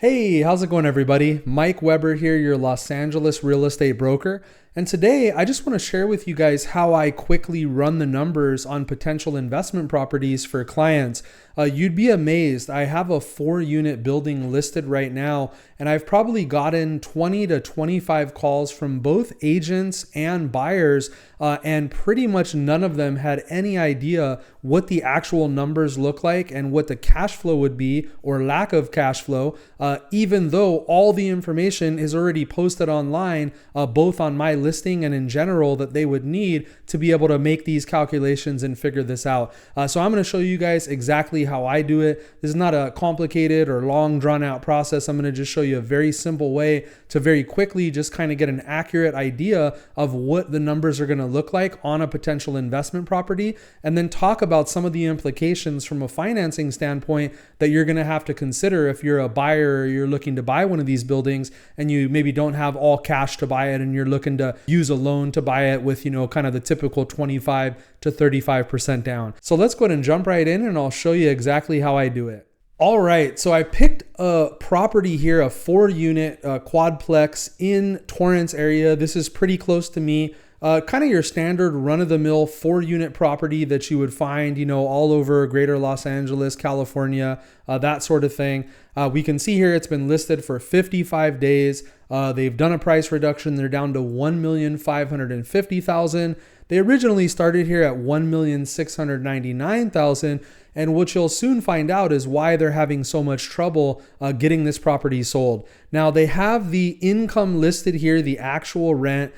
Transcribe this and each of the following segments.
Hey, how's it going, everybody? Mike Weber here, your Los Angeles real estate broker. And today I just want to share with you guys how I quickly run the numbers on potential investment properties for clients. You'd be amazed. I have a 4-unit building listed right now, and I've probably gotten 20 to 25 calls from both agents and buyers, and pretty much none of them had any idea what the actual numbers look like and what the cash flow would be or lack of cash flow, even though all the information is already posted online, both on my listing and in general that they would need to be able to make these calculations and figure this out. So I'm going to show you guys exactly how I do it. This is not a complicated or long drawn out process. I'm going to just show you a very simple way to very quickly just kind of get an accurate idea of what the numbers are going to look like on a potential investment property, and then talk about some of the implications from a financing standpoint that you're going to have to consider if you're a buyer or you're looking to buy one of these buildings and you maybe don't have all cash to buy it and you're looking to use a loan to buy it with, kind of the typical 25 to 35% down. So let's go ahead and jump right in and I'll show you exactly how I do it. All right, so I picked a property here, a 4-unit quadplex in Torrance area. This is pretty close to me. Kind of your standard run-of-the-mill 4-unit property that you would find, all over greater Los Angeles, California, that sort of thing. We can see here it's been listed for 55 days. They've done a price reduction. They're down to $1,550,000. They originally started here at $1,699,000. And what you'll soon find out is why they're having so much trouble getting this property sold. Now, they have the income listed here, the actual rent,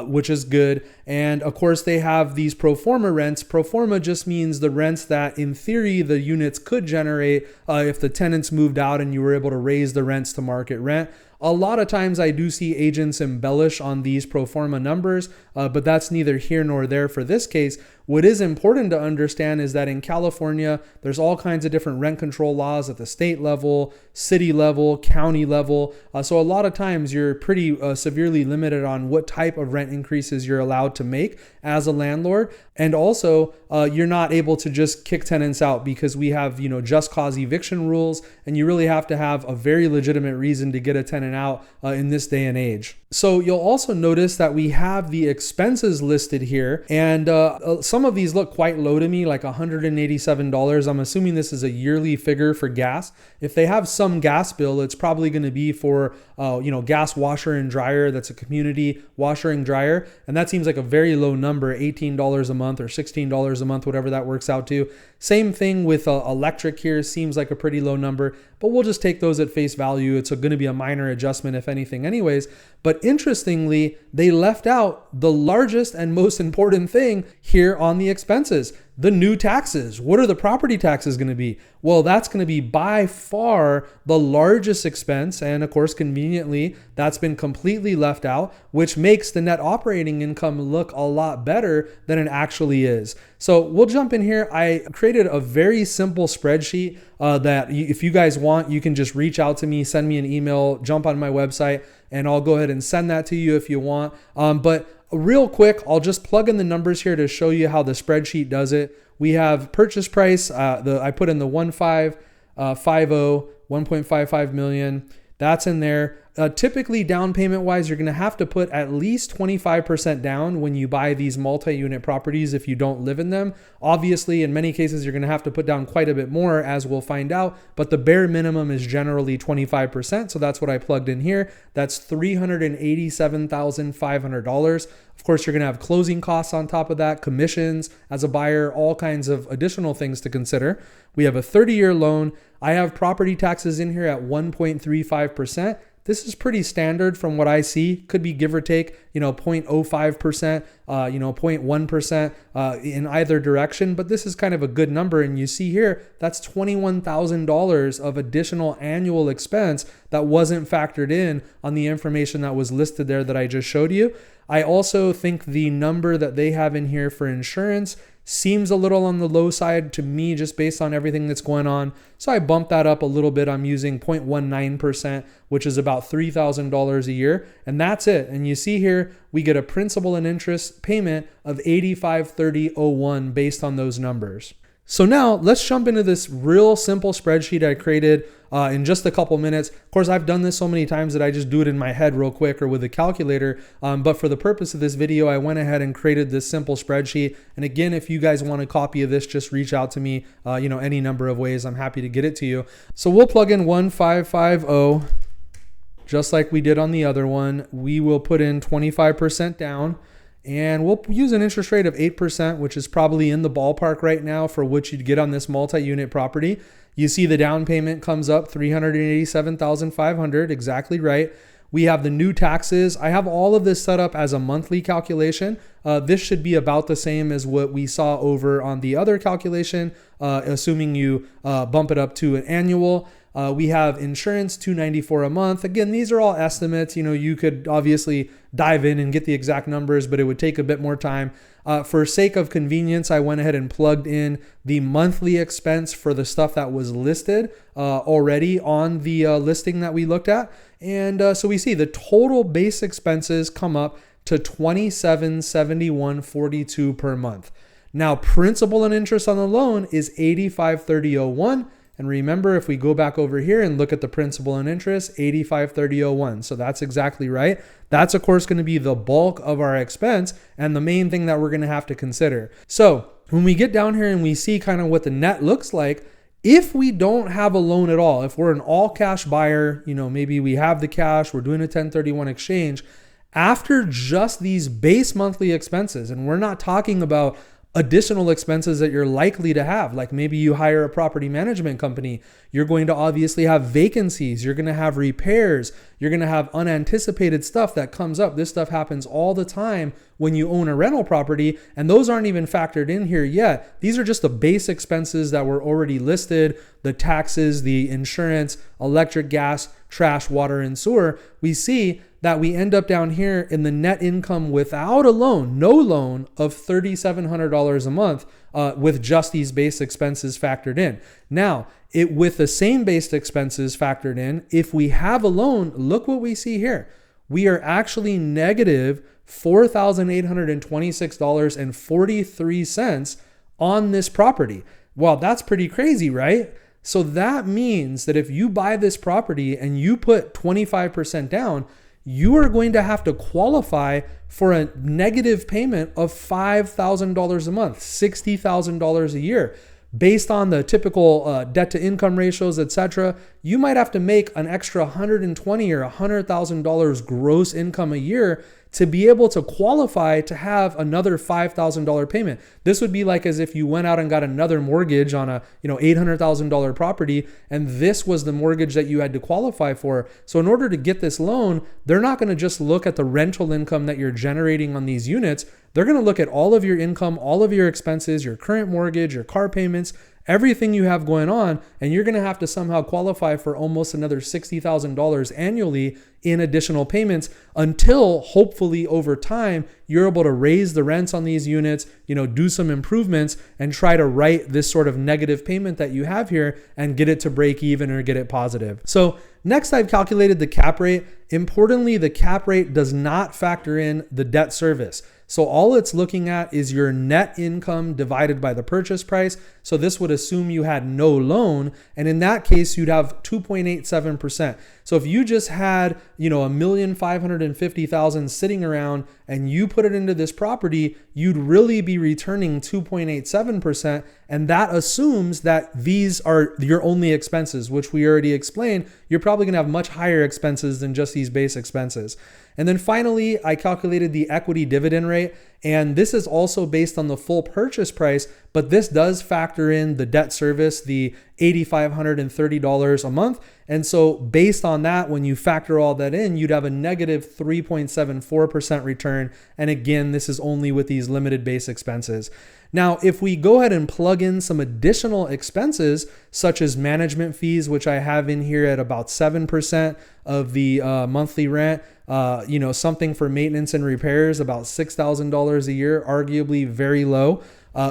which is good. And of course, they have these pro forma rents. Pro forma just means the rents that in theory the units could generate if the tenants moved out and you were able to raise the rents to market rent. A lot of times I do see agents embellish on these pro forma numbers, but that's neither here nor there for this case. What is important to understand is that in California, there's all kinds of different rent control laws at the state level, city level, county level. So a lot of times you're pretty severely limited on what type of rent increases you're allowed to make as a landlord. And also, you're not able to just kick tenants out because we have, just cause eviction rules, and you really have to have a very legitimate reason to get a tenant out in this day and age. So you'll also notice that we have the expenses listed here, and some of these look quite low to me, like $187. I'm assuming this is a yearly figure for gas. If they have some gas bill, it's probably going to be for gas washer and dryer. That's a community washer and dryer, and that seems like a very low number, $18 a month or $16 a month, whatever that works out to. Same thing with electric here, seems like a pretty low number, but we'll just take those at face value. It's going to be a minor adjustment if anything anyways. But interestingly, they left out the largest and most important thing here on the expenses, the new taxes. What are the property taxes going to be? Well, that's going to be by far the largest expense. And of course, conveniently, that's been completely left out, which makes the net operating income look a lot better than it actually is. So we'll jump in here. I created a very simple spreadsheet that if you guys want, you can just reach out to me, send me an email, jump on my website, and I'll go ahead and send that to you if you want. But real quick, I'll just plug in the numbers here to show you how the spreadsheet does it. We have purchase price. I put in the 1.55 million. That's in there. Typically, down payment wise, you're going to have to put at least 25% down when you buy these multi-unit properties if you don't live in them. Obviously, in many cases, you're going to have to put down quite a bit more, as we'll find out, but the bare minimum is generally 25%. So that's what I plugged in here. That's $387,500. Of course, you're going to have closing costs on top of that, commissions as a buyer, all kinds of additional things to consider. We have a 30-year loan. I have property taxes in here at 1.35%. This is pretty standard from what I see. Could be give or take, 0.05%, 0.1% in either direction. But this is kind of a good number. And you see here, that's $21,000 of additional annual expense that wasn't factored in on the information that was listed there that I just showed you. I also think the number that they have in here for insurance seems a little on the low side to me, just based on everything that's going on. So I bumped that up a little bit. I'm using 0.19%, which is about $3,000 a year. And that's it. And you see here, we get a principal and interest payment of $85,3001 based on those numbers. So now let's jump into this real simple spreadsheet I created in just a couple minutes. Of course, I've done this so many times that I just do it in my head real quick or with a calculator. But for the purpose of this video, I went ahead and created this simple spreadsheet. And again, if you guys want a copy of this, just reach out to me, any number of ways. I'm happy to get it to you. So we'll plug in 1550, just like we did on the other one. We will put in 25% down. And we'll use an interest rate of 8%, which is probably in the ballpark right now for what you'd get on this multi-unit property. You see the down payment comes up $387,500, exactly right. We have the new taxes. I have all of this set up as a monthly calculation. This should be about the same as what we saw over on the other calculation, assuming you bump it up to an annual. We have insurance, $294 a month. Again, these are all estimates. You could obviously dive in and get the exact numbers, but it would take a bit more time. For sake of convenience, I went ahead and plugged in the monthly expense for the stuff that was listed already on the listing that we looked at. And so we see the total base expenses come up to $2771.42 per month. Now, principal and interest on the loan is $8530.01. And remember, if we go back over here and look at the principal and interest, $8530.01. So that's exactly right. That's, of course, going to be the bulk of our expense and the main thing that we're going to have to consider. So when we get down here and we see kind of what the net looks like, if we don't have a loan at all, if we're an all cash buyer, maybe we have the cash, we're doing a 1031 exchange, after just these base monthly expenses, and we're not talking about additional expenses that you're likely to have, like maybe you hire a property management company, you're going to obviously have vacancies, you're going to have repairs, you're going to have unanticipated stuff that comes up. This stuff happens all the time when you own a rental property, and those aren't even factored in here yet. These are just the base expenses that were already listed, the taxes, the insurance, electric, gas, trash, water, and sewer. We see that we end up down here in the net income without a loan, no loan, of $3,700 a month with just these base expenses factored in. Now, with the same base expenses factored in, if we have a loan, look what we see here. We are actually negative $4,826.43 on this property. Well, that's pretty crazy, right? So that means that if you buy this property and you put 25% down, you are going to have to qualify for a negative payment of $5,000 a month, $60,000 a year. Based on the typical debt to income ratios, etc., you might have to make an extra $120,000 or $100,000 gross income a year to be able to qualify to have another $5,000 payment. This would be like as if you went out and got another mortgage on a $800,000 property, and this was the mortgage that you had to qualify for. So in order to get this loan, they're not going to just look at the rental income that you're generating on these units. They're going to look at all of your income, all of your expenses, your current mortgage, your car payments, everything you have going on, and you're going to have to somehow qualify for almost another $60,000 annually in additional payments until hopefully over time you're able to raise the rents on these units, do some improvements and try to right this sort of negative payment that you have here and get it to break even or get it positive. So next, I've calculated the cap rate. Importantly, the cap rate does not factor in the debt service. So all it's looking at is your net income divided by the purchase price. So this would assume you had no loan. And in that case, you'd have 2.87%. So if you just had, $1,550,000 sitting around and you put it into this property, you'd really be returning 2.87%. And that assumes that these are your only expenses, which we already explained. You're probably going to have much higher expenses than just these base expenses. And then finally, I calculated the equity dividend rate. And this is also based on the full purchase price, but this does factor in the debt service, the $8,530 a month. And so based on that, when you factor all that in, you'd have a negative 3.74% return. And again, this is only with these limited base expenses. Now, if we go ahead and plug in some additional expenses, such as management fees, which I have in here at about 7% of the monthly rent, something for maintenance and repairs, about $6,000 a year, arguably very low.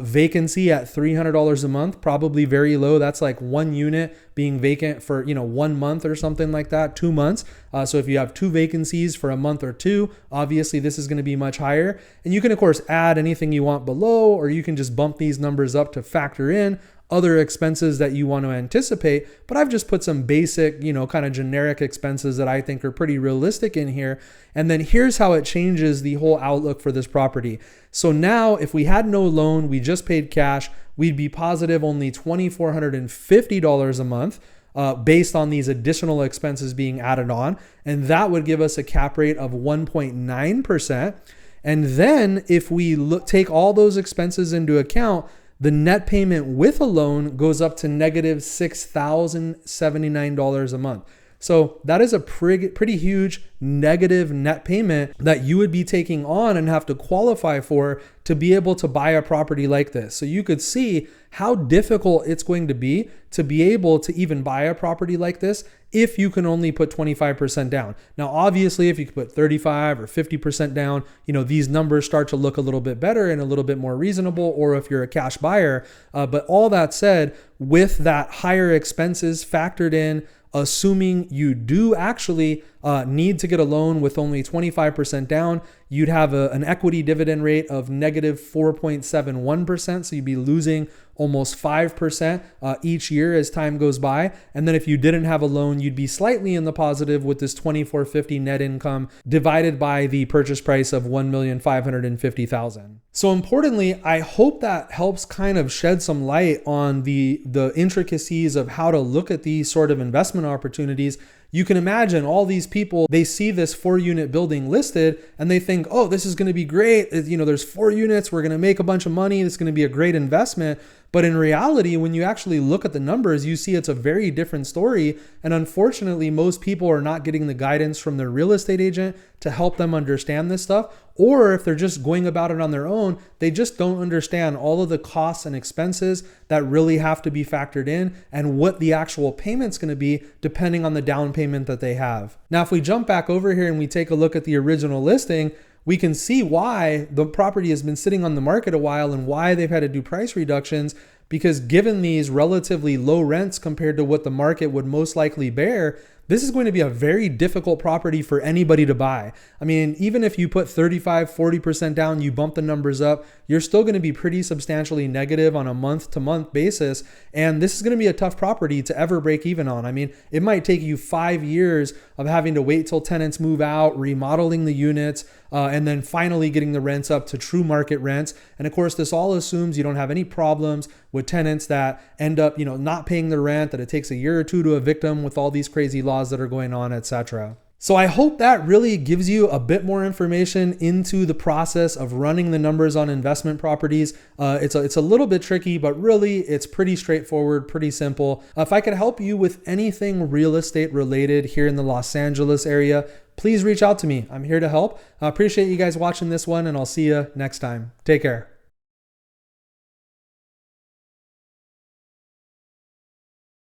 Vacancy at $300 a month, probably very low. That's like one unit being vacant for 1 month or something like that, 2 months. So if you have 2 vacancies for a month or 2, obviously this is going to be much higher. And you can of course add anything you want below, or you can just bump these numbers up to factor in other expenses that you want to anticipate. But I've just put some basic, kind of generic expenses that I think are pretty realistic in here. And then here's how it changes the whole outlook for this property. So now if we had no loan, we just paid cash, we'd be positive only $2,450 a month. Based on these additional expenses being added on. And that would give us a cap rate of 1.9%. And then if we take all those expenses into account, the net payment with a loan goes up to negative $6,079 a month. So that is a pretty huge negative net payment that you would be taking on and have to qualify for to be able to buy a property like this. So you could see how difficult it's going to be able to even buy a property like this if you can only put 25% down. Now, obviously, if you could put 35 or 50% down, these numbers start to look a little bit better and a little bit more reasonable, or if you're a cash buyer. But all that said, with that higher expenses factored in, assuming you do actually need to get a loan with only 25% down, you'd have an equity dividend rate of negative 4.71%. So you'd be losing almost 5% each year as time goes by. And then if you didn't have a loan, you'd be slightly in the positive with this $2,450 net income divided by the purchase price of $1,550,000. So importantly, I hope that helps kind of shed some light on the intricacies of how to look at these sort of investment opportunities. You can imagine all these people, they see this 4-unit building listed and they think, oh, this is going to be great. There's 4 units. We're going to make a bunch of money. This is going to be a great investment. But in reality, when you actually look at the numbers, you see it's a very different story. And unfortunately, most people are not getting the guidance from their real estate agent to help them understand this stuff. Or if they're just going about it on their own, they just don't understand all of the costs and expenses that really have to be factored in and what the actual payment's going to be depending on the down payment that they have. Now, if we jump back over here and we take a look at the original listing, we can see why the property has been sitting on the market a while and why they've had to do price reductions, because given these relatively low rents compared to what the market would most likely bear, this is going to be a very difficult property for anybody to buy. I mean, even if you put 35, 40% down, you bump the numbers up, you're still going to be pretty substantially negative on a month-to-month basis. And this is going to be a tough property to ever break even on. I mean, it might take you 5 years of having to wait till tenants move out, remodeling the units, and then finally getting the rents up to true market rents. And of course, this all assumes you don't have any problems with tenants that end up, not paying the rent, that it takes a year or two to evict them with all these crazy laws that are going on, etc. So I hope that really gives you a bit more information into the process of running the numbers on investment properties. It's a little bit tricky, but really it's pretty straightforward, pretty simple. If I could help you with anything real estate related here in the Los Angeles area, please reach out to me. I'm here to help. I appreciate you guys watching this one, and I'll see you next time. Take care.